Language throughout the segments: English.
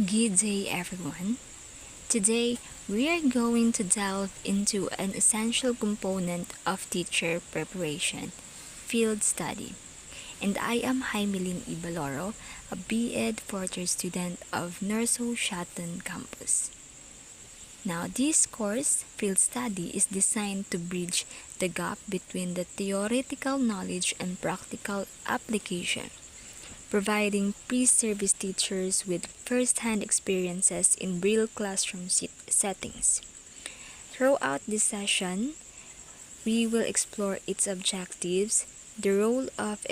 Good day, everyone. Today, we are going to delve into an essential component of teacher preparation, field study. And I am Jaime Ibaloro, a B.Ed fourth-year student of Nerso Shatton campus. Now, this course, field study, is designed to bridge the gap between the theoretical knowledge and practical application, providing pre-service teachers with first-hand experiences in real classroom settings. Throughout this session, we will explore its objectives, the role of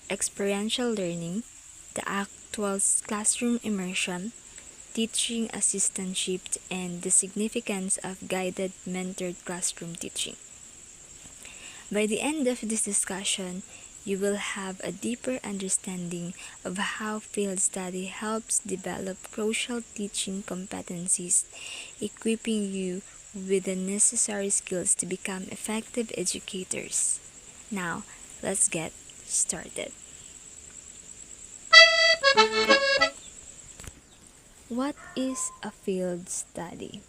experiential learning, the actual classroom immersion, teaching assistantship, and the significance of guided mentored classroom teaching. By the end of this discussion, you will have a deeper understanding of how field study helps develop crucial teaching competencies, equipping you with the necessary skills to become effective educators. Now, let's get started. What is a field study?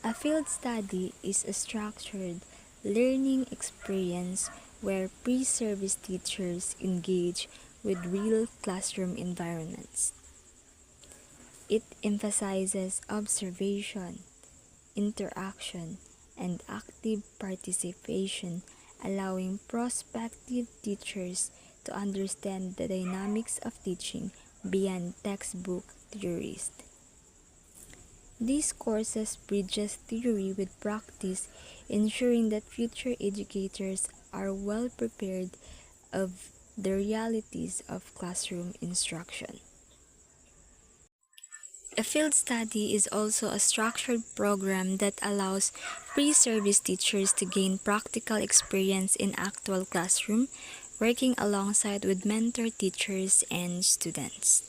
A field study is a structured learning experience where pre-service teachers engage with real classroom environments. It emphasizes observation, interaction, and active participation, allowing prospective teachers to understand the dynamics of teaching beyond textbook theories. These courses bridges theory with practice, ensuring that future educators are well prepared of the realities of classroom instruction. A field study is also a structured program that allows pre-service teachers to gain practical experience in actual classroom, working alongside with mentor teachers and students.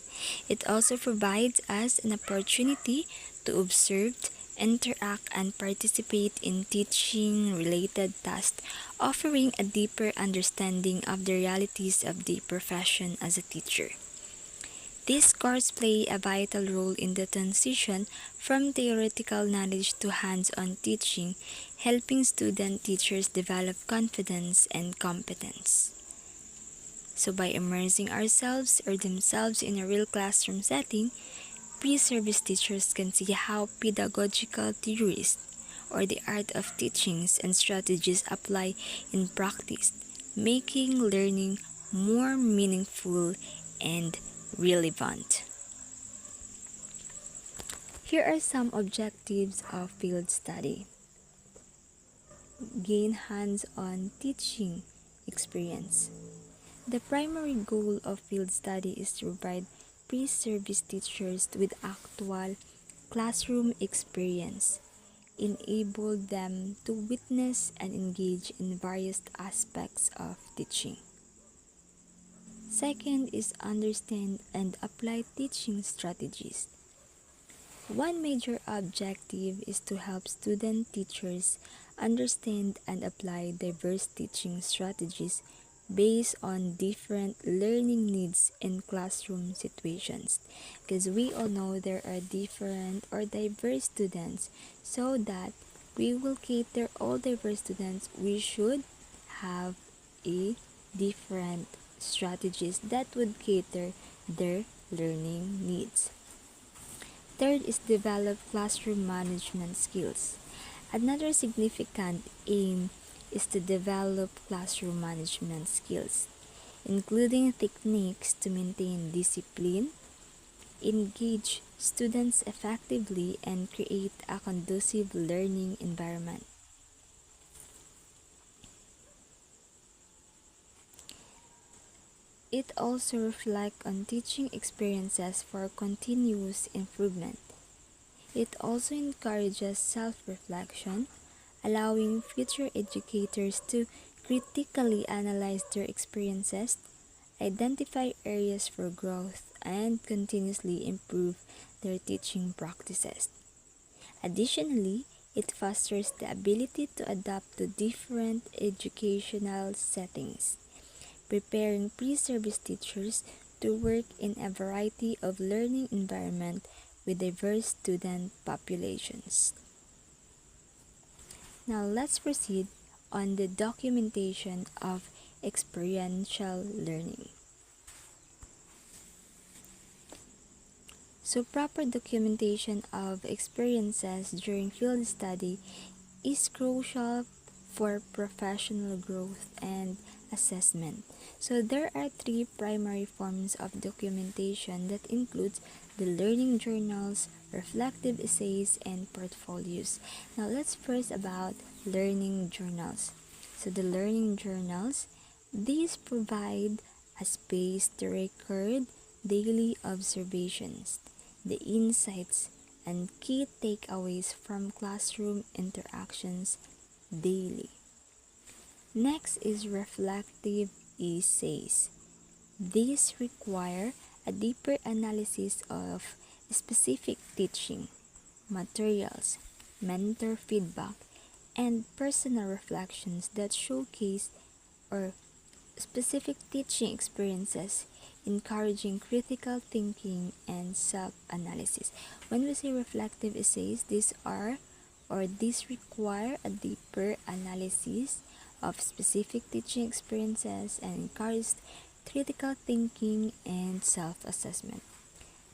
It also provides us an opportunity to observe, interact, and participate in teaching-related tasks, offering a deeper understanding of the realities of the profession as a teacher. These courses play a vital role in the transition from theoretical knowledge to hands-on teaching, helping student teachers develop confidence and competence. So by immersing ourselves or themselves in a real classroom setting, pre-service teachers can see how pedagogical theories or the art of teachings and strategies apply in practice, making learning more meaningful and relevant. Here are some objectives of field study. Gain hands-on teaching experience. The primary goal of field study is to provide pre-service teachers with actual classroom experience, enable them to witness and engage in various aspects of teaching. Second is understand and apply teaching strategies. One major objective is to help student teachers understand and apply diverse teaching strategies based on different learning needs in classroom situations. Because we all know there are different or diverse students, so that we will cater all diverse students, we should have a different strategies that would cater their learning needs. Third is develop classroom management skills. Another significant aim is to develop classroom management skills, including techniques to maintain discipline, engage students effectively, and create a conducive learning environment. It also reflects on teaching experiences for continuous improvement. It also encourages self-reflection, allowing future educators to critically analyze their experiences, identify areas for growth, and continuously improve their teaching practices. Additionally, it fosters the ability to adapt to different educational settings, preparing pre-service teachers to work in a variety of learning environments with diverse student populations. Now let's proceed on the documentation of experiential learning. So proper documentation of experiences during field study is crucial for professional growth and assessment. So there are three primary forms of documentation that includes the learning journals, reflective essays, and portfolios. Now let's first about learning journals. So the learning journals, these provide a space to record daily observations, the insights, and key takeaways from classroom interactions daily. Next is reflective essays. These require a deeper analysis of specific teaching, materials, mentor feedback, and personal reflections that showcase or specific teaching experiences, encouraging critical thinking and self-analysis. When we say reflective essays, these require a deeper analysis of specific teaching experiences and encourage critical thinking and self-assessment.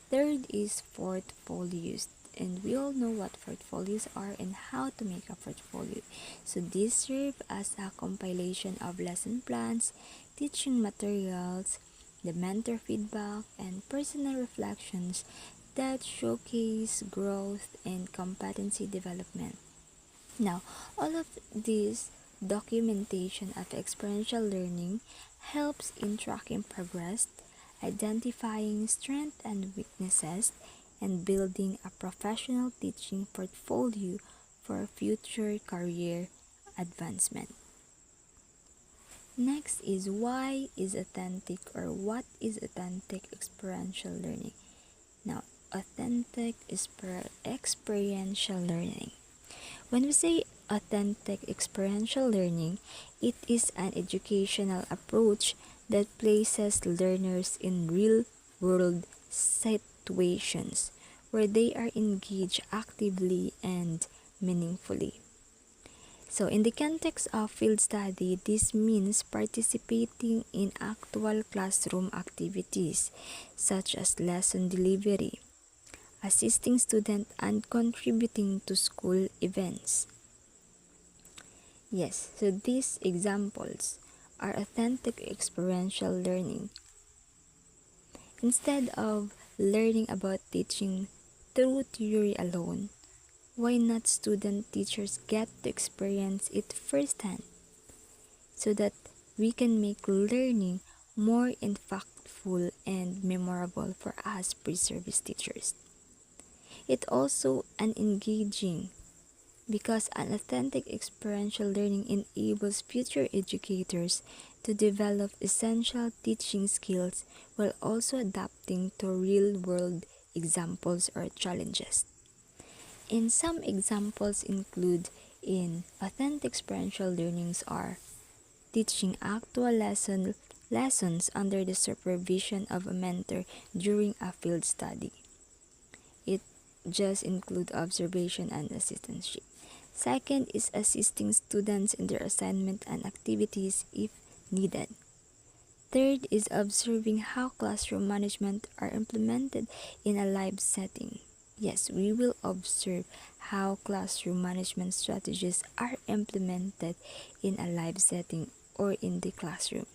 Third is portfolios. And we all know what portfolios are and how to make a portfolio. So these serve as a compilation of lesson plans, teaching materials, the mentor feedback, and personal reflections that showcase growth and competency development. Now, all of this documentation of experiential learning helps in tracking progress, identifying strengths and weaknesses, and building a professional teaching portfolio for future career advancement. Next is what is authentic experiential learning. Now, authentic experiential learning. When we say authentic experiential learning, it is an educational approach that places learners in real-world situations where they are engaged actively and meaningfully. So in the context of field study, this means participating in actual classroom activities such as lesson delivery, assisting students, and contributing to school events. Yes, so these examples are authentic experiential learning. Instead of learning about teaching through theory alone, why not student teachers get to experience it firsthand so that we can make learning more impactful and memorable for us pre-service teachers. It also an engaging because an authentic experiential learning enables future educators to develop essential teaching skills while also adapting to real-world examples or challenges. And some examples include in authentic experiential learnings are teaching actual lessons under the supervision of a mentor during a field study. It just include observation and assistantship. Second is assisting students in their assignment and activities if needed. Third is observing how classroom management are implemented in a live setting. Yes, we will observe how classroom management strategies are implemented in a live setting or in the classroom.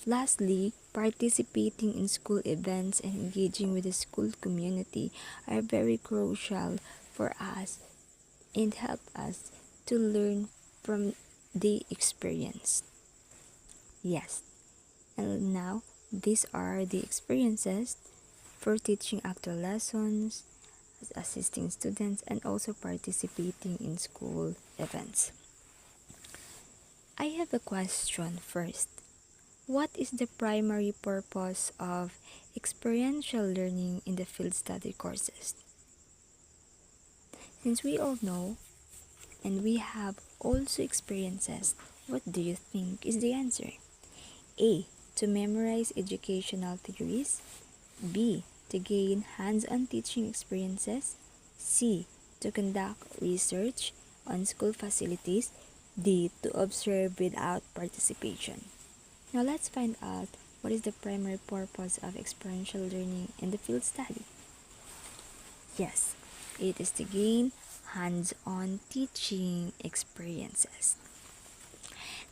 Lastly, participating in school events and engaging with the school community are very crucial for us and help us to learn from the experience. Yes, and now these are the experiences for teaching actual lessons, assisting students, and also participating in school events. I have a question first. What is the primary purpose of experiential learning in the field study courses? Since we all know and we have also experiences, what do you think is the answer? A. To memorize educational theories. B. To gain hands-on teaching experiences. C. To conduct research on school facilities. D. To observe without participation. Now let's find out what is the primary purpose of experiential learning in the field study. Yes, it is to gain hands-on teaching experiences.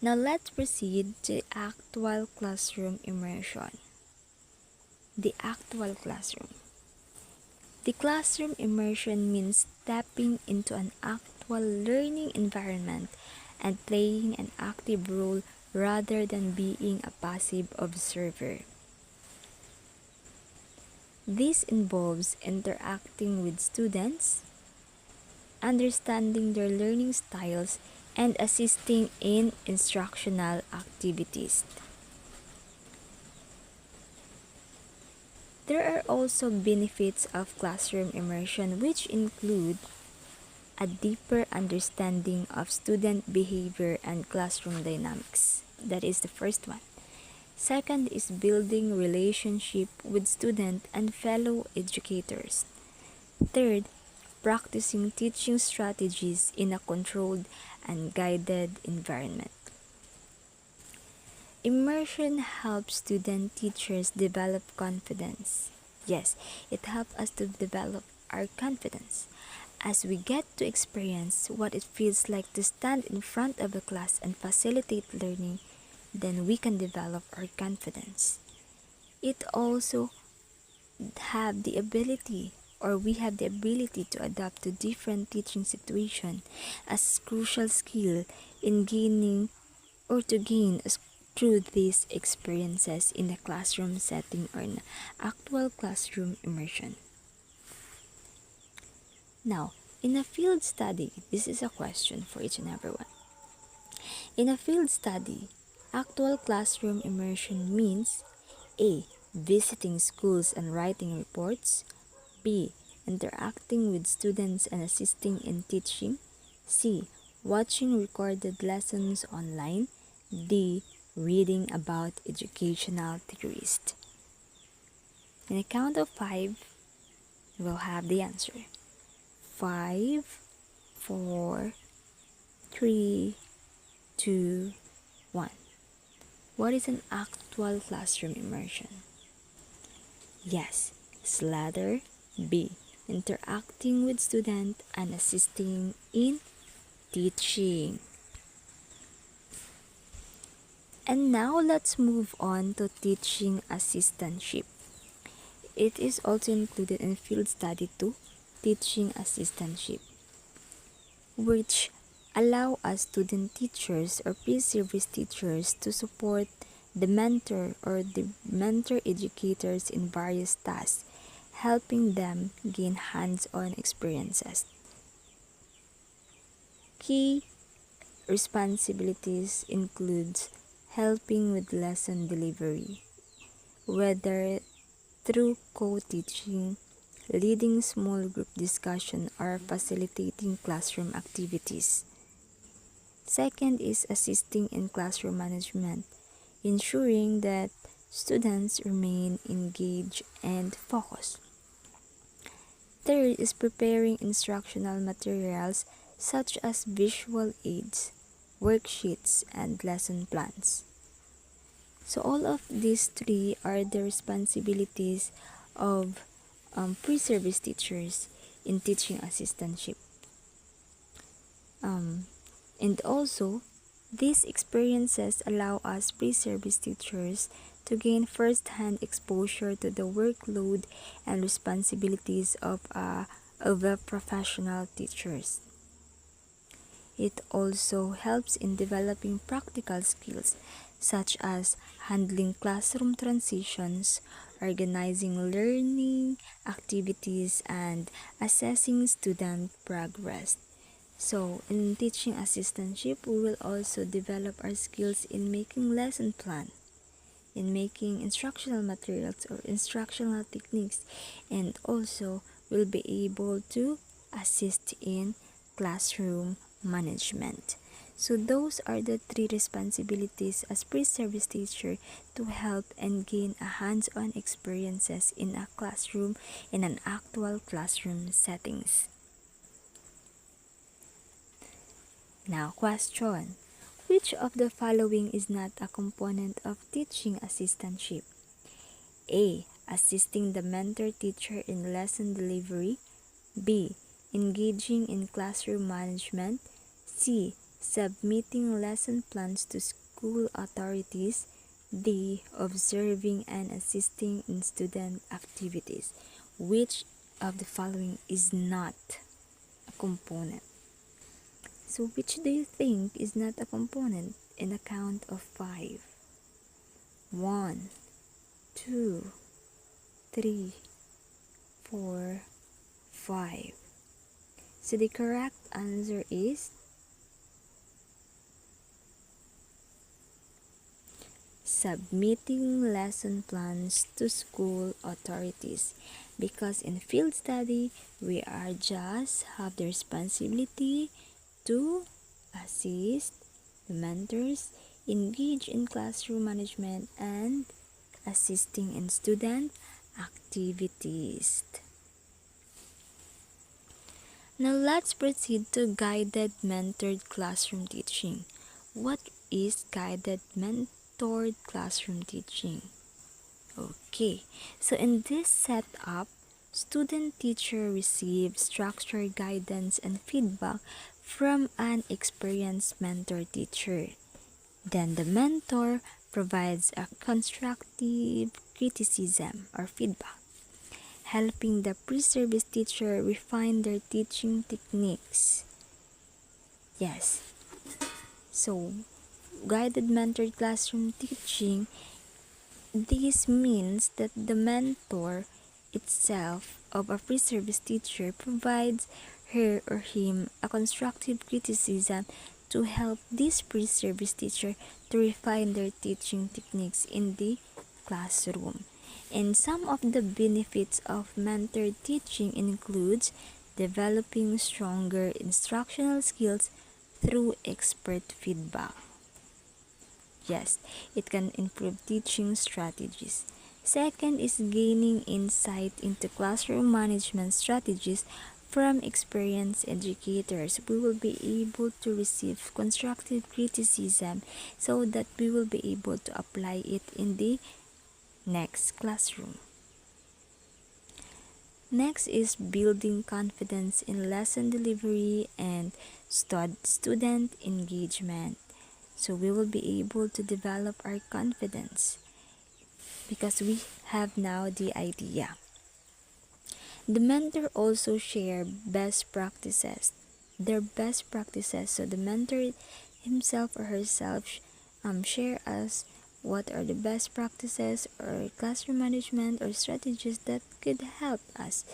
Now let's proceed to actual classroom immersion. The actual classroom. The classroom immersion means stepping into an actual learning environment and playing an active role rather than being a passive observer. This involves interacting with students, understanding their learning styles, and assisting in instructional activities. There are also benefits of classroom immersion, which include a deeper understanding of student behavior and classroom dynamics. That is the first one. Second is building relationship with student and fellow educators. Third, practicing teaching strategies in a controlled and guided environment. Immersion helps student teachers develop confidence. Yes, it helps us to develop our confidence. As we get to experience what it feels like to stand in front of a class and facilitate learning, then we can develop our confidence. It also have the ability or we have the ability to adapt to different teaching situations as crucial skill in gaining or to gain through these experiences in a classroom setting or in actual classroom immersion. Now, in a field study, this is a question for each and everyone. In a field study, actual classroom immersion means A. Visiting schools and writing reports. B. Interacting with students and assisting in teaching. C. Watching recorded lessons online. D. Reading about educational theories. In a count of 5, we'll have the answer. 5, 4, 3, 2, 1. What is an actual classroom immersion? Yes, it's letter B. Interacting with students and assisting in teaching. And now let's move on to teaching assistantship. It is also included in field study 2, teaching assistantship, which allow us student teachers or pre-service teachers to support the mentor or the mentor educators in various tasks, helping them gain hands-on experiences. Key responsibilities include helping with lesson delivery, whether through co-teaching, leading small group discussion, or facilitating classroom activities. Second is assisting in classroom management, ensuring that students remain engaged and focused. Third is preparing instructional materials such as visual aids, worksheets, and lesson plans. So all of these 3 are the responsibilities of pre-service teachers in teaching assistantship. And also, these experiences allow us pre-service teachers to gain first-hand exposure to the workload and responsibilities of the professional teachers. It also helps in developing practical skills such as handling classroom transitions, organizing learning activities, and assessing student progress. So, in teaching assistantship, we will also develop our skills in making lesson plan, in making instructional materials or instructional techniques, and also will be able to assist in classroom management. So those are the three responsibilities as pre-service teacher to help and gain a hands-on experiences in a classroom in an actual classroom settings. Now question, which of the following is not a component of teaching assistantship? A. Assisting the mentor teacher in lesson delivery. B. Engaging in classroom management. C. Submitting lesson plans to school authorities. D. Observing and assisting in student activities. Which of the following is not a component? So which do you think is not a component in a count of 5? 1, 2, 3, 4, 5. So the correct answer is submitting lesson plans to school authorities, because in field study we are just have the responsibility to assist the mentors, engage in classroom management, and assisting in student activities. Now let's proceed to guided mentored classroom teaching. What is guided mentored classroom teaching? Okay, so in this setup, student teacher receive structured guidance and feedback from an experienced mentor teacher. Then the mentor provides a constructive criticism or feedback, helping the pre-service teacher refine their teaching techniques. Yes, so guided mentored classroom teaching, this means that the mentor itself of a pre-service teacher provides her or him a constructive criticism to help this pre-service teacher to refine their teaching techniques in the classroom. And some of the benefits of mentored teaching includes developing stronger instructional skills through expert feedback. Yes, it can improve teaching strategies. Second is gaining insight into classroom management strategies from experienced educators. We will be able to receive constructive criticism so that we will be able to apply it in the next classroom. Next is building confidence in lesson delivery and student engagement. So we will be able to develop our confidence because we have now the idea. The mentor also share best practices, their best practices. So the mentor himself or herself share us what are the best practices or classroom management or strategies that could help us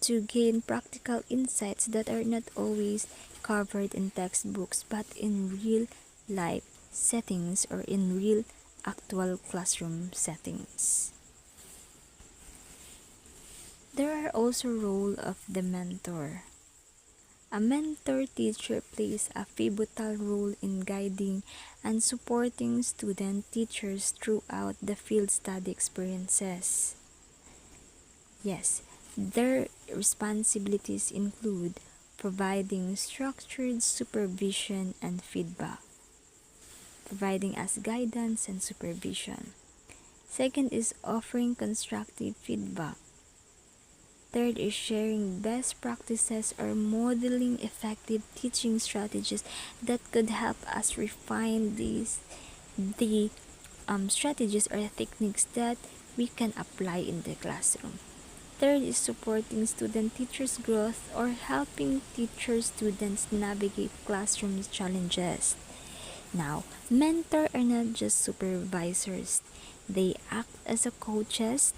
to gain practical insights that are not always covered in textbooks but in real life settings or in real actual classroom settings. There are also role of the mentor. A mentor teacher plays a pivotal role in guiding and supporting student teachers throughout the field study experiences. Yes, their responsibilities include providing structured supervision and feedback, providing us guidance and supervision. Second is offering constructive feedback. Third is sharing best practices or modeling effective teaching strategies that could help us refine the strategies or techniques that we can apply in the classroom. Third is supporting student teachers' growth or helping teacher students navigate classroom challenges. Now, mentors are not just supervisors. They act as a coaches,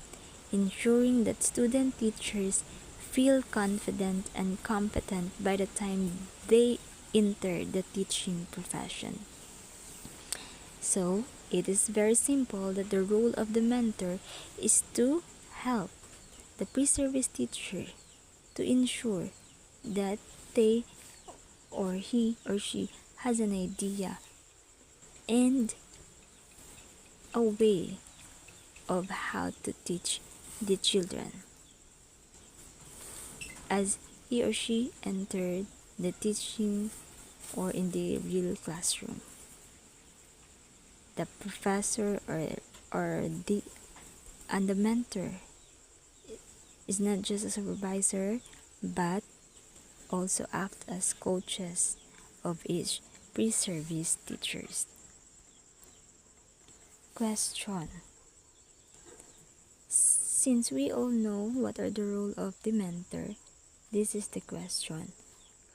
ensuring that student teachers feel confident and competent by the time they enter the teaching profession. So, it is very simple that the role of the mentor is to help the pre-service teacher to ensure that they or he or she has an idea and a way of how to teach the children. As he or she entered the teaching or in the real classroom, the professor or the mentor is not just a supervisor but also act as coaches of each pre-service teachers. Question: since we all know what are the role of the mentor, this is the question.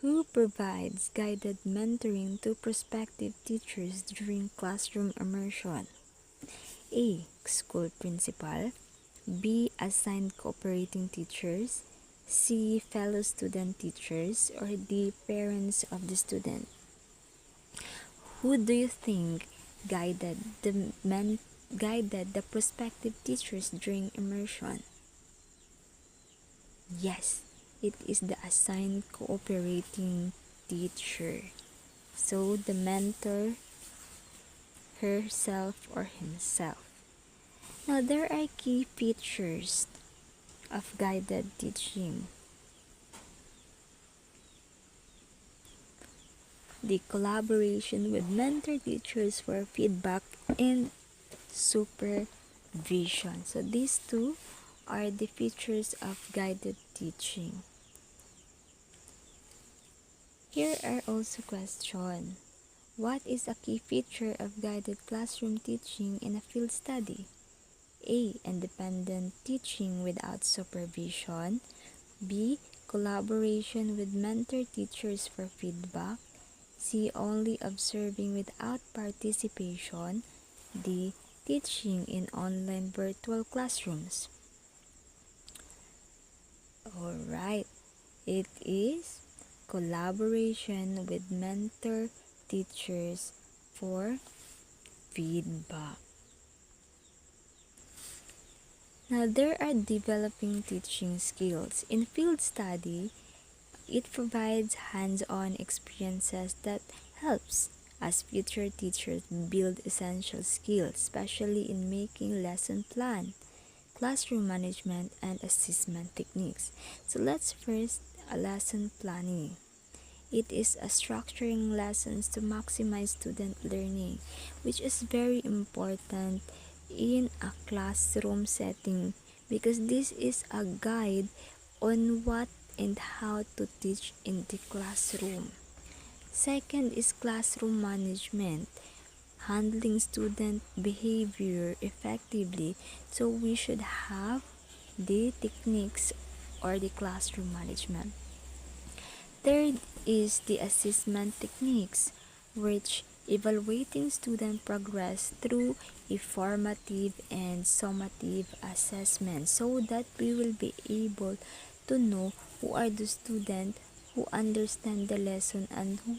Who provides guided mentoring to prospective teachers during classroom immersion? A. School principal. B. Assigned cooperating teachers. C. Fellow student teachers. Or D. Parents of the student. Who do you think guided the prospective teachers during immersion? Yes, it is the assigned cooperating teacher. So the mentor herself or himself. Now there are key features of guided teaching. The collaboration with mentor teachers for feedback and supervision. So these two are the features of guided teaching. Here are also questions. What is a key feature of guided classroom teaching in a field study? A. Independent teaching without supervision. B. Collaboration with mentor teachers for feedback. C. Only observing without participation. D. Teaching in online virtual classrooms. Alright, it is collaboration with mentor teachers for feedback. Now there are developing teaching skills. In field study, it provides hands-on experiences that helps as future teachers build essential skills, especially in making lesson plan, classroom management, and assessment techniques. So let's first lesson planning. It is a structuring lessons to maximize student learning, which is very important in a classroom setting because this is a guide on what and how to teach in the classroom. Second is classroom management, handling student behavior effectively. So we should have the techniques or the classroom management. Third is the assessment techniques, which evaluating student progress through a formative and summative assessment so that we will be able to know who are the students who understand the lesson and who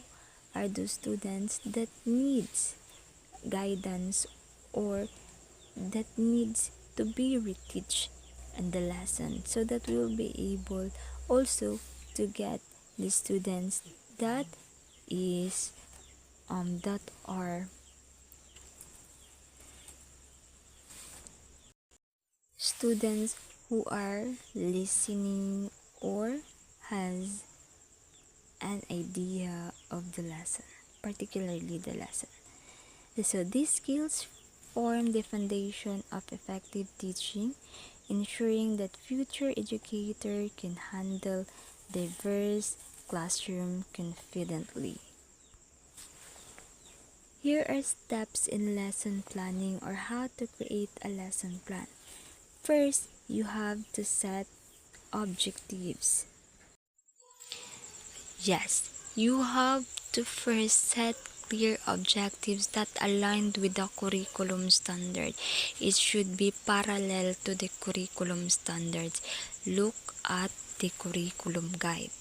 are the students that needs guidance or that needs to be retouched in the lesson so that we will be able also to get the students that are students who are listening or has an idea of the lesson, particularly the lesson. So these skills form the foundation of effective teaching, ensuring that future educator can handle diverse classroom confidently. Here are steps in lesson planning or how to create a lesson plan. First, you have to set objectives. Yes, you have to first set clear objectives that aligned with the curriculum standard. It should be parallel to the curriculum standards. Look at the curriculum guide.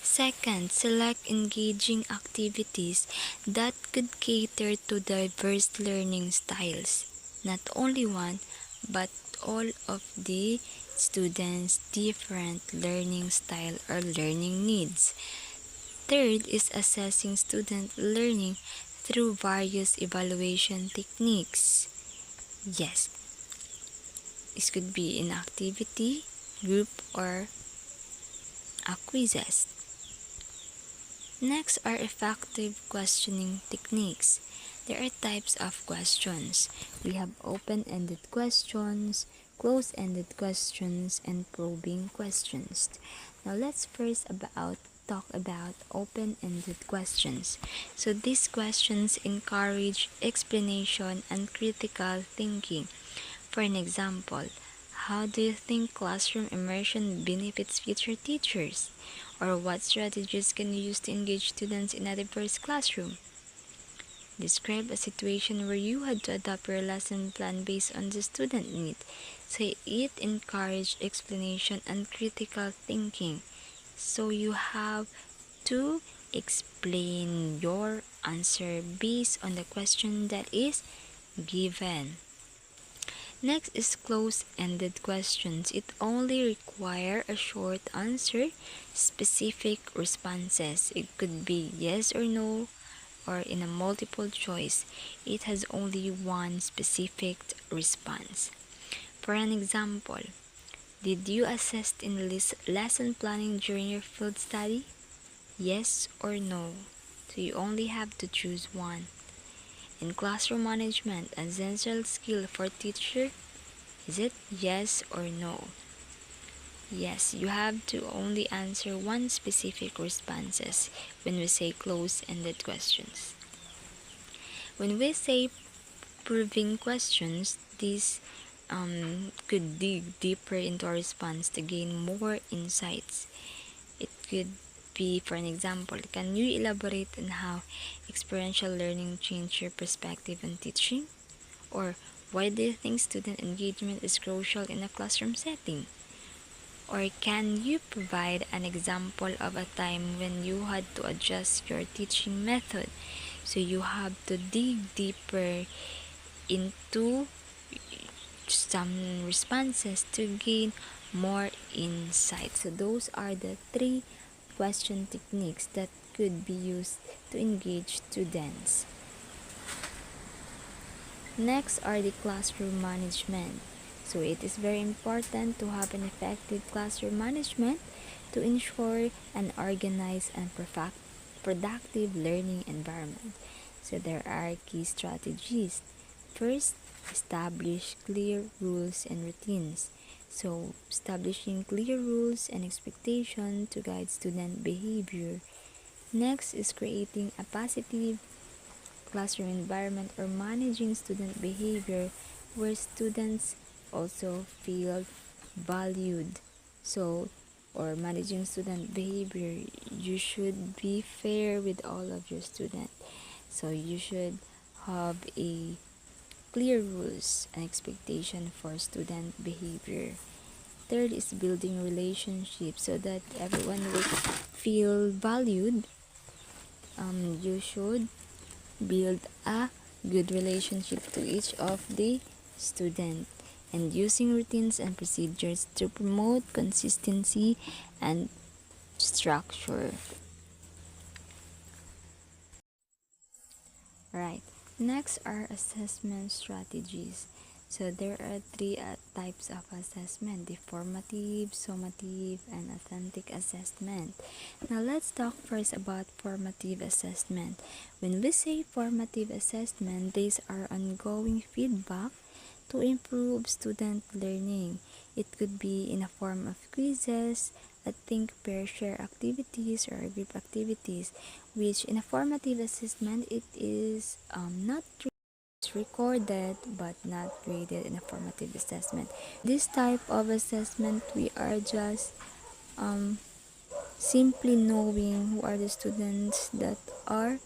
Second, select engaging activities that could cater to diverse learning styles. Not only one, but all of the students' different learning style or learning needs. Third is assessing student learning through various evaluation techniques. Yes, this could be in activity, group, or quizzes. Next are effective questioning techniques. There are types of questions. We have open-ended questions, close-ended questions, and probing questions. Now let's first talk about open-ended questions. So these questions encourage explanation and critical thinking. For an example, how do you think classroom immersion benefits future teachers? Or what strategies can you use to engage students in a diverse classroom? Describe a situation where you had to adapt your lesson plan based on the student need. So it encouraged explanation and critical thinking. So you have to explain your answer based on the question that is given. Next is close-ended questions. It only require a short answer, specific responses. It could be yes or no, or in a multiple choice. It has only one specific response. For an example, did you assist in lesson planning during your field study? Yes or no. So you only have to choose one. In classroom management, an essential skill for teacher, is it yes or no? Yes, you have to only answer one specific responses when we say close-ended questions. When we say proving questions, these could dig deeper into our response to gain more insights. It could be, for an example, can you elaborate on how experiential learning changed your perspective on teaching? Or why do you think student engagement is crucial in a classroom setting? Or can you provide an example of a time when you had to adjust your teaching method? So you have to dig deeper into some responses to gain more insight. So those are the 3 question techniques that could be used to engage students. Next are the classroom management. So it is very important to have an effective classroom management to ensure an organized and productive learning environment. So there are key strategies. First, establish clear rules and routines. So establishing clear rules and expectations to guide student behavior. Next is creating a positive classroom environment or managing student behavior where students also feel valued. So, or managing student behavior, you should be fair with all of your students. So you should have a clear rules and expectation for student behavior. Third is building relationships so that everyone will feel valued. You should build a good relationship to each of the student and using routines and procedures to promote consistency and structure. Right. Next are assessment strategies. So there are 3 types of assessment: the formative, summative, and authentic assessment. Now let's talk first about formative assessment. When we say formative assessment, these are ongoing feedback to improve student learning. It could be in a form of quizzes, I think pair share activities or group activities, which in a formative assessment it is not recorded but not graded in a formative assessment. This type of assessment we are just simply knowing who are the students that are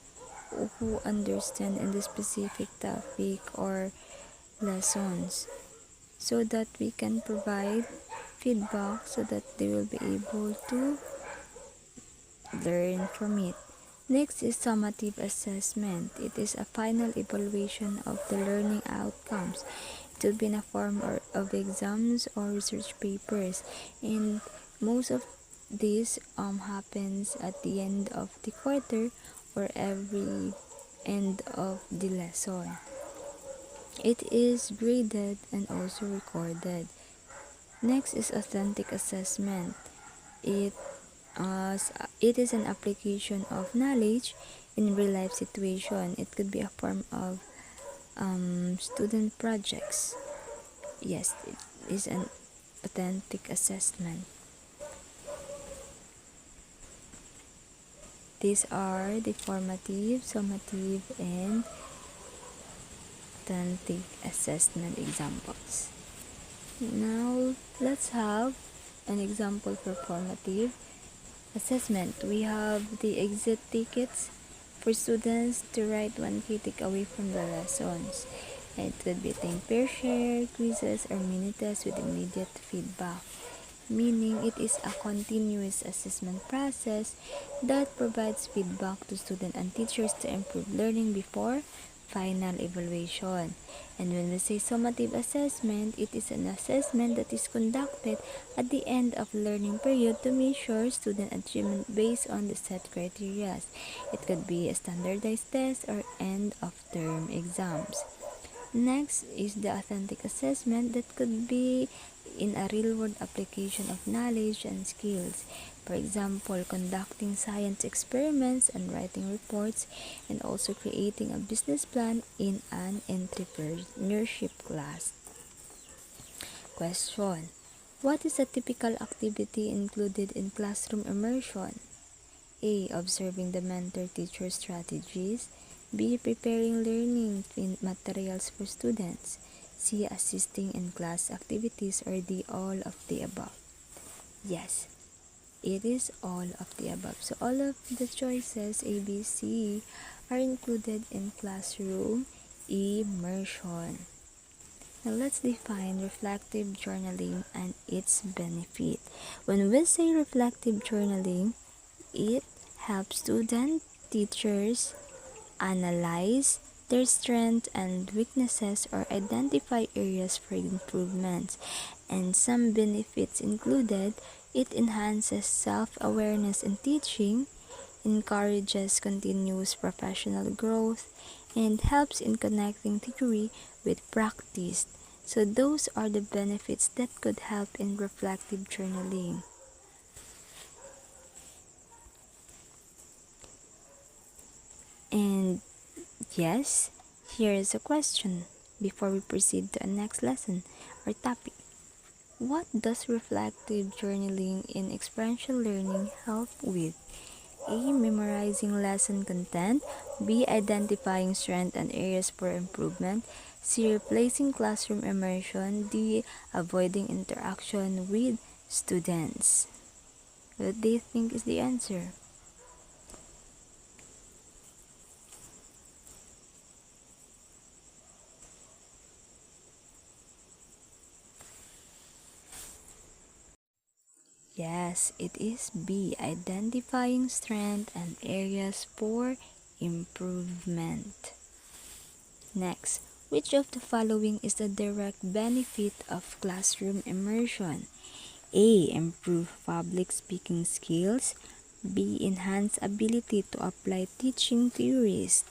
who understand in the specific topic or lessons, so that we can provide feedback so that they will be able to learn from it. Next is summative assessment. It is a final evaluation of the learning outcomes. It will be in a form of exams or research papers. And most of This happens at the end of the quarter or every end of the lesson. It is graded and also recorded. Next is authentic assessment. It it is an application of knowledge in real life situation. It could be a form of student projects. Yes, it is an authentic assessment. These are the formative, summative, and authentic assessment examples. Now, let's have an example for formative assessment. We have the exit tickets for students to write one key takeaway from the lessons. It could be think pair share, quizzes, or mini tests with immediate feedback, meaning it is a continuous assessment process that provides feedback to students and teachers to improve learning before final evaluation. And when we say summative assessment, it is an assessment that is conducted at the end of learning period to measure student achievement based on the set criteria. It could be a standardized test or end of term exams. Next is the authentic assessment that could be in a real-world application of knowledge and skills. For example, conducting science experiments and writing reports, and also creating a business plan in an entrepreneurship class. Question: what is a typical activity included in classroom immersion? A. Observing the mentor-teacher strategies. B. Preparing learning materials for students. C. Assisting in class activities. Or D. All of the above. Yes, it is all of the above. So all of the choices A, B, C are included in classroom immersion. Now let's define reflective journaling and its benefit. When we say reflective journaling, it helps students, teachers analyze their strengths and weaknesses or identify areas for improvement. And some benefits included: it enhances self-awareness in teaching, encourages continuous professional growth, and helps in connecting theory with practice. So those are the benefits that could help in reflective journaling. And yes, here is a question before we proceed to the next lesson or topic. What does reflective journaling in experiential learning help with? A. Memorizing lesson content. B. Identifying strengths and areas for improvement. C. Replacing classroom immersion. D. Avoiding interaction with students. What do you think is the answer? Yes, it is B. Identifying strengths and areas for improvement. Next, which of the following is the direct benefit of classroom immersion? A. Improve public speaking skills. B. Enhance ability to apply teaching theories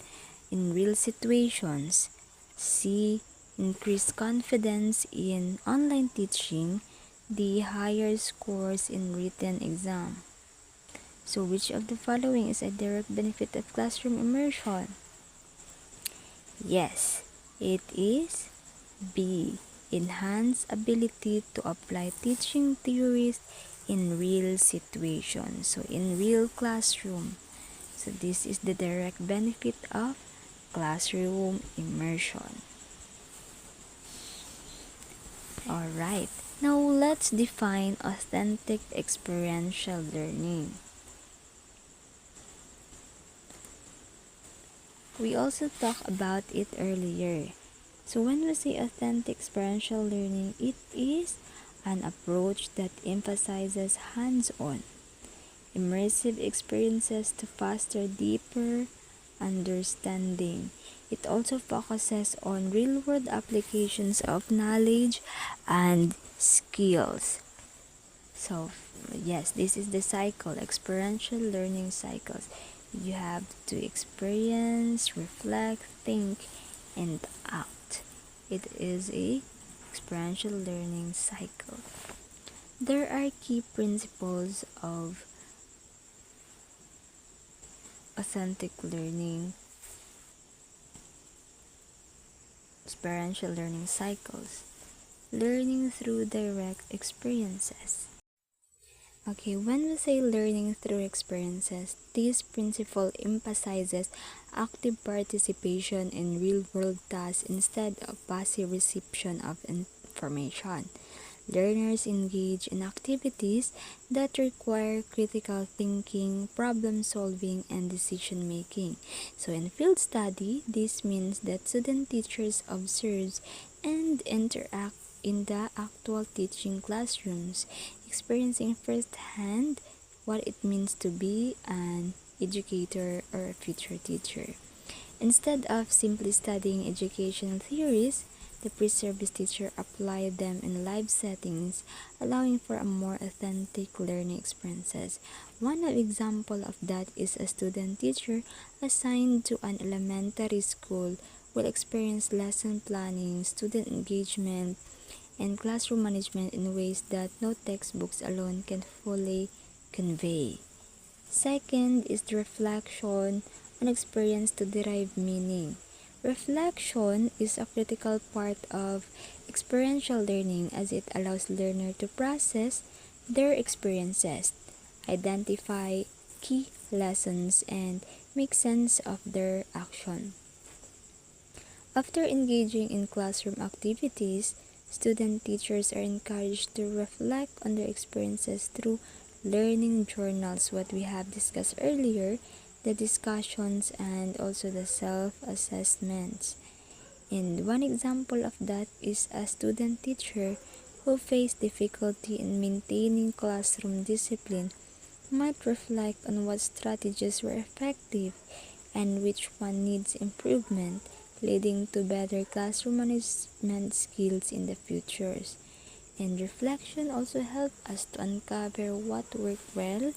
in real situations. C. Increase confidence in online teaching. D. Higher scores in written exam. So which of the following is a direct benefit of classroom immersion? Yes, it is B. Enhance ability to apply teaching theories in real situations. So in real classroom. So this is the direct benefit of classroom immersion. Alright, now let's define authentic experiential learning. We also talked about it earlier. So when we say authentic experiential learning, it is an approach that emphasizes hands-on, immersive experiences to foster deeper understanding. It also focuses on real-world applications of knowledge and skills. So yes, this is the cycle, experiential learning cycles. You have to experience, reflect, think, and act. It is a experiential learning cycle. There are key principles of authentic learning, experiential learning cycles. Learning through direct experiences. Okay, when we say learning through experiences, this principle emphasizes active participation in real-world tasks instead of passive reception of information. Learners engage in activities that require critical thinking, problem solving, and decision making. So in field study, this means that student teachers observe and interact in the actual teaching classrooms, experiencing firsthand what it means to be an educator or a future teacher. Instead of simply studying educational theories, the pre-service teacher applied them in live settings, allowing for a more authentic learning experiences. One example of that is a student teacher assigned to an elementary school will experience lesson planning, student engagement, and classroom management in ways that no textbooks alone can fully convey. Second is the reflection on experience to derive meaning. Reflection is a critical part of experiential learning as it allows learners to process their experiences, identify key lessons, and make sense of their action. After engaging in classroom activities, student teachers are encouraged to reflect on their experiences through learning journals, what we have discussed earlier, the discussions, and also the self-assessments. And one example of that is a student teacher who faced difficulty in maintaining classroom discipline might reflect on what strategies were effective and which one needs improvement, leading to better classroom management skills in the futures. And reflection also helps us to uncover what worked well,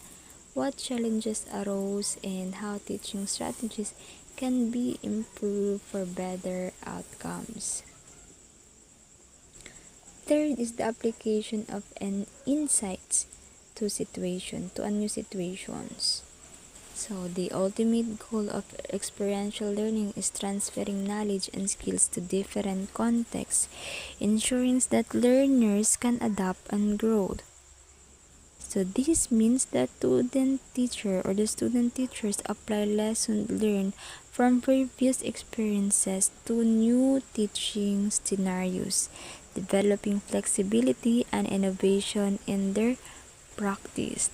what challenges arose, and how teaching strategies can be improved for better outcomes. Third is the application of an insights to a new situations. So the ultimate goal of experiential learning is transferring knowledge and skills to different contexts, ensuring that learners can adapt and grow. So this means that the student teachers apply lessons learned from previous experiences to new teaching scenarios, developing flexibility and innovation in their practice.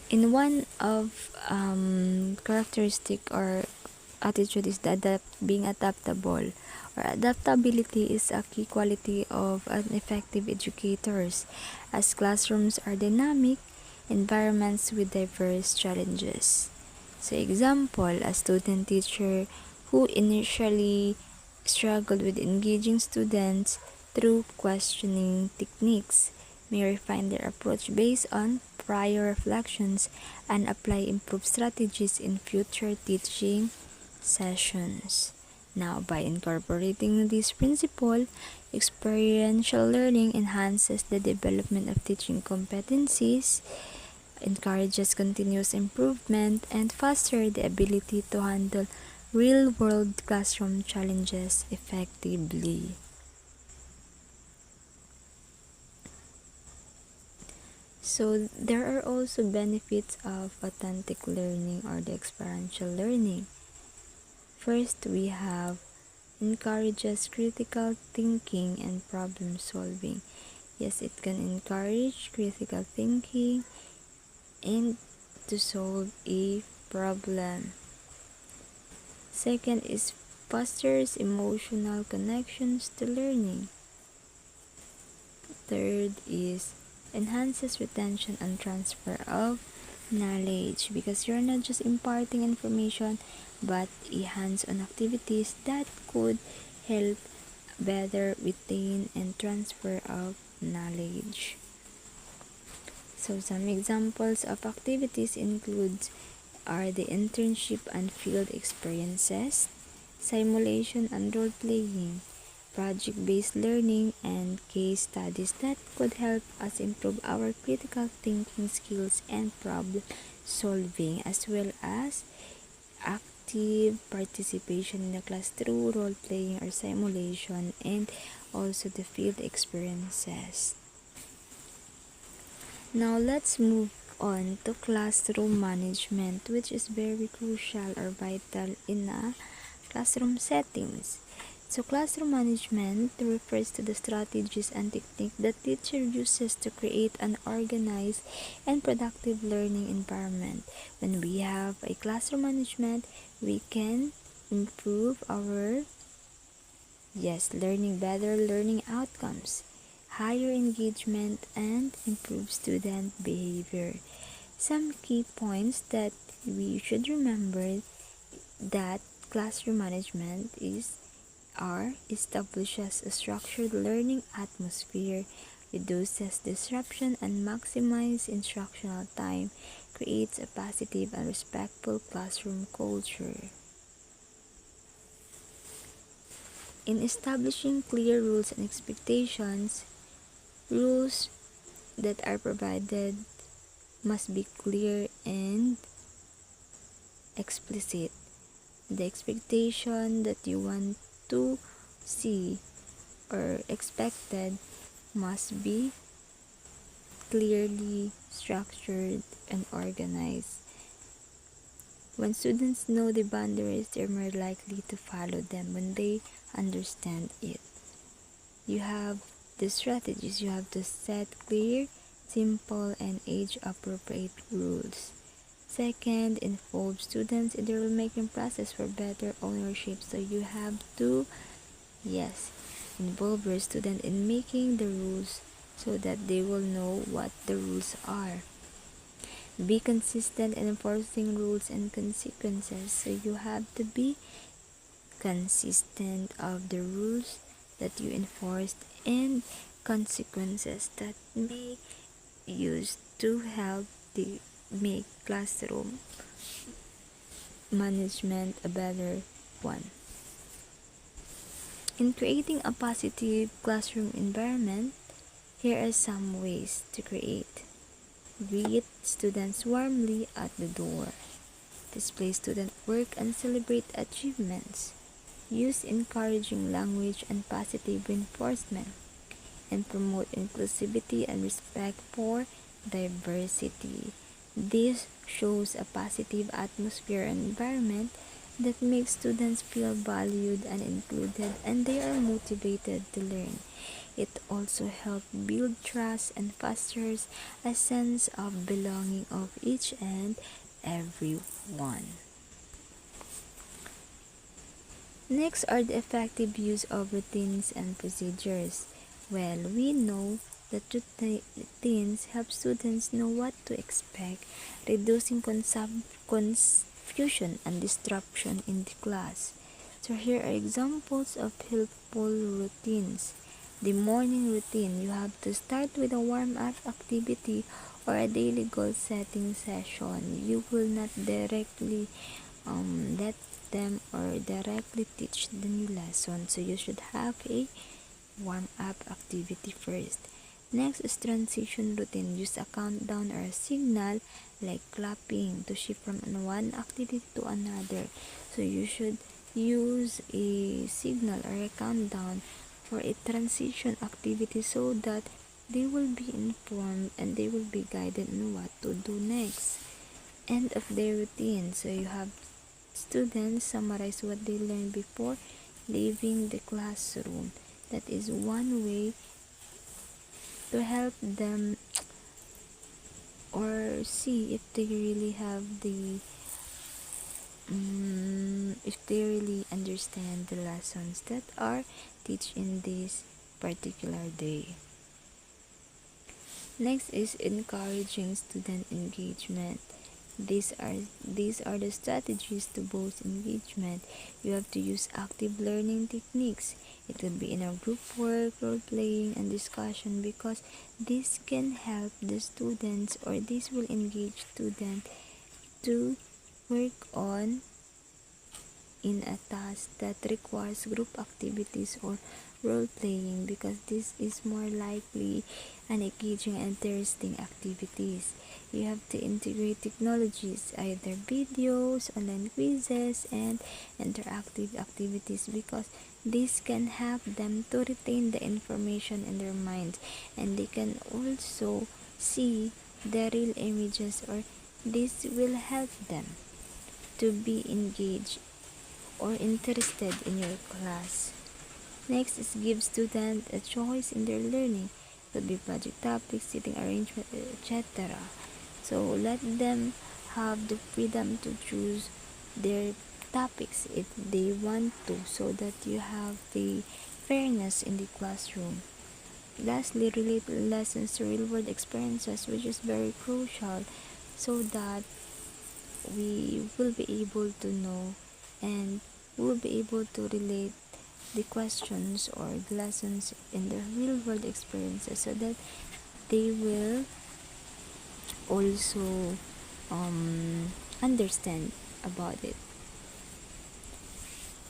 In one of characteristic or attitude is being adaptable, or adaptability is a key quality of an effective educators, as classrooms are dynamic environments with diverse challenges. So example, a student teacher who initially struggled with engaging students through questioning techniques may refine their approach based on prior reflections and apply improved strategies in future teaching sessions. Now, by incorporating this principle, experiential learning enhances the development of teaching competencies, encourages continuous improvement, and fosters the ability to handle real-world classroom challenges effectively. So, there are also benefits of authentic learning or the experiential learning. First, we have encourages critical thinking and problem solving. Yes, it can encourage critical thinking and to solve a problem. Second is fosters emotional connections to learning. Third is enhances retention and transfer of knowledge, because you're not just imparting information but hands-on activities that could help better retain and transfer of knowledge. So some examples of activities include are the internship and field experiences, simulation and role playing, project-based learning, and case studies that could help us improve our critical thinking skills and problem solving, as well as active participation in the class through role playing or simulation, and also the field experiences. Now let's move on to classroom management, which is very crucial or vital in a classroom settings. So classroom management refers to the strategies and technique that teacher uses to create an organized and productive learning environment. When we have a classroom management, we can improve our learning better learning outcomes, higher engagement, and improve student behavior. Some key points that we should remember that classroom management establishes a structured learning atmosphere, reduces disruption and maximizes instructional time, creates a positive and respectful classroom culture. In establishing clear rules and expectations, rules that are provided must be clear and explicit. The expectation that you want to see or expected must be clearly structured and organized. When students know the boundaries, they're more likely to follow them when they understand it. You have the strategies. You have to set clear, simple, and age-appropriate rules. Second, involve students in the rule-making process for better ownership. So you have to, involve your student in making the rules so that they will know what the rules are. Be consistent in enforcing rules and consequences. So you have to be consistent of the rules that you enforced and consequences that may use to help the make classroom management a better one. In creating a positive classroom environment, here are some ways to create. Greet students warmly at the door. Display student work and celebrate achievements. Use encouraging language and positive reinforcement. And promote inclusivity and respect for diversity. This shows a positive atmosphere and environment that makes students feel valued and included, and they are motivated to learn. It also helps build trust and fosters a sense of belonging of each and every one. Next are the effective use of routines and procedures. Well, we know that routines help students know what to expect, reducing confusion and disruption in the class. So here are examples of helpful routines. The morning routine, you have to start with a warm-up activity or a daily goal setting session. You will not directly let them or directly teach the new lesson, so you should have a warm-up activity first. Next is transition routine. Use a countdown or a signal like clapping to shift from one activity to another. So you should use a signal or a countdown for a transition activity so that they will be informed and they will be guided on what to do next. End of their routine. So you have students summarize what they learned before leaving the classroom. That is one way to help them or see if they really have the if they really understand the lessons that are teach in this particular day. Next is encouraging student engagement. These are the strategies to boost engagement. You have to use active learning techniques. It could be in a group work, role playing, and discussion, because this can help the students, or this will engage students to work on in a task that requires group activities or role playing, because this is more likely an engaging and interesting activities. You have to integrate technologies, either videos, online quizzes, and interactive activities, because this can help them to retain the information in their minds, and they can also see the real images, or this will help them to be engaged or interested in your class. Next is give students a choice in their learning. It could be project topics, seating arrangement, etc. So let them have the freedom to choose their topics if they want to, so that you have the fairness in the classroom. Lastly, relate lessons to real-world experiences, which is very crucial, so that we will be able to know, and will be able to relate the questions or lessons in their real world experiences, so that they will also understand about it.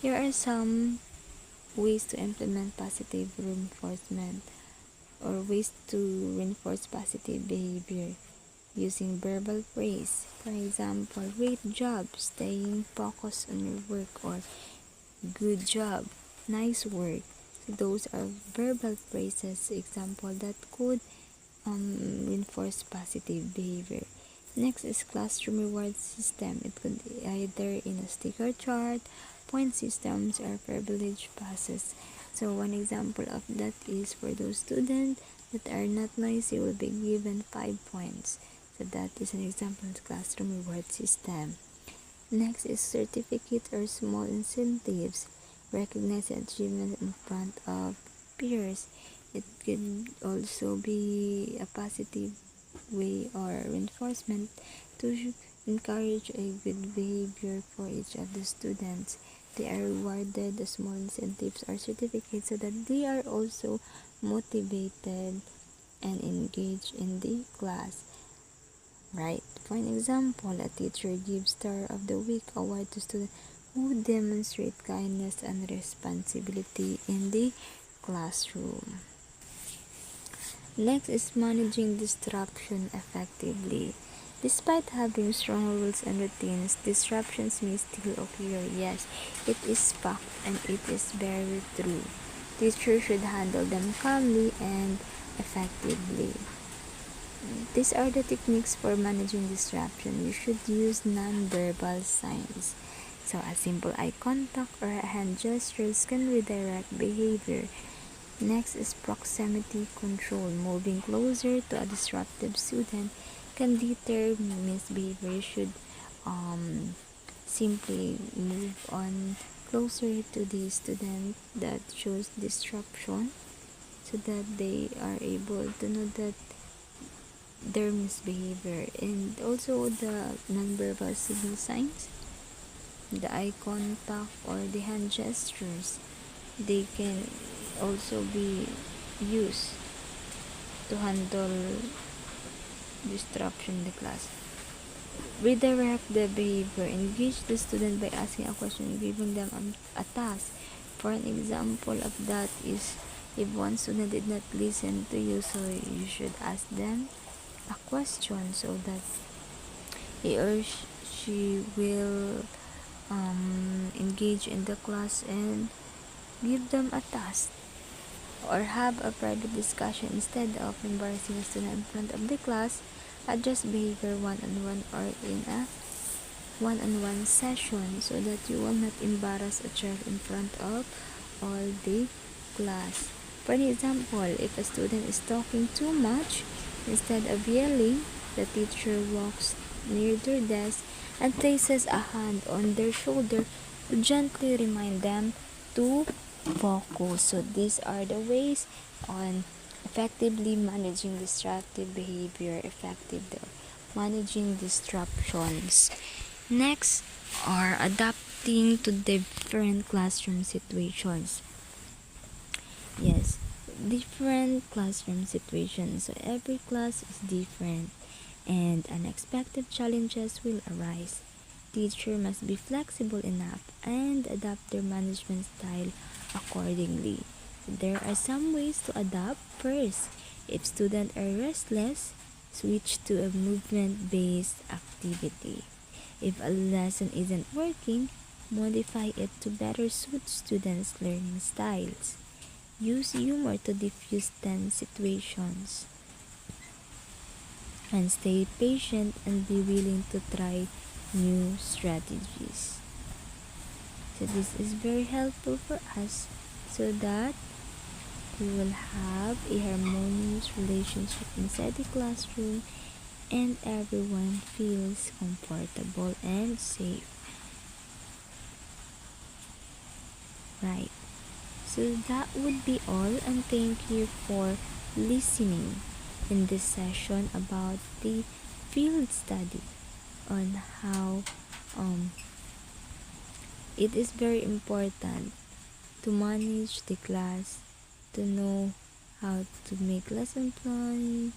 Here are some ways to implement positive reinforcement, or ways to reinforce positive behavior using verbal praise. For example, great job, staying focused on your work, or good job, nice work. So those are verbal phrases, example, that could reinforce positive behavior. Next is classroom reward system. It could be either in a sticker chart, point systems, or privilege passes. So one example of that is for those students that are not noisy will be given 5 points. So that is an example of classroom reward system. Next is certificate or small incentives. Recognize achievement in front of peers. It can also be a positive way or reinforcement to encourage a good behavior for each of the students. They are rewarded the small incentives or certificates, so that they are also motivated and engaged in the class. Right? For an example, a teacher gives Star of the Week award to students who demonstrate kindness and responsibility in the classroom. Next is managing disruption effectively. Despite having strong rules and routines, disruptions may still occur. Yes, it is fact, and it is very true. Teachers should handle them calmly and effectively. These are the techniques for managing disruption. You should use non-verbal signs. So a simple eye contact or hand gestures can redirect behavior. Next is proximity control. Moving closer to a disruptive student can deter misbehavior. You should simply move on closer to the student that shows disruption, so that they are able to know that their misbehavior. And also the nonverbal signal signs, the eye contact or the hand gestures, they can also be used to handle disruption in the class. Redirect the behavior. Engage the student by asking a question, giving them a task. For an example of that is, if one student did not listen to you, so you should ask them a question, so that he or she will engage in the class, and give them a task, or have a private discussion instead of embarrassing a student in front of the class. Adjust behavior one-on-one or in a one-on-one session, so that you will not embarrass a child in front of all the class. For an example, if a student is talking too much, instead of yelling, the teacher walks near their desk and places a hand on their shoulder to gently remind them to focus. So these are the ways on effectively managing disruptive behavior effectively, managing disruptions. Next are adapting to different classroom situations. Yes, different classroom situations. So every class is different and unexpected challenges will arise. Teacher must be flexible enough and adapt their management style accordingly. There are some ways to adapt. First, if students are restless, switch to a movement-based activity. If a lesson isn't working, modify it to better suit students' learning styles. Use humor to diffuse tense situations. And stay patient and be willing to try new strategies. So this is very helpful for us so that we will have a harmonious relationship inside the classroom and everyone feels comfortable and safe. Right. So that would be all, and thank you for listening in this session about the field study on how it is very important to manage the class, to know how to make lesson planning,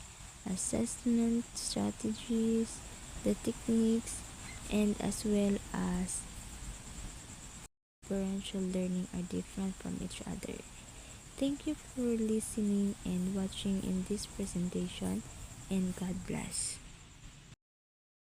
assessment strategies, the techniques, and as well as experiential learning are different from each other. Thank you for listening and watching in this presentation, and God bless.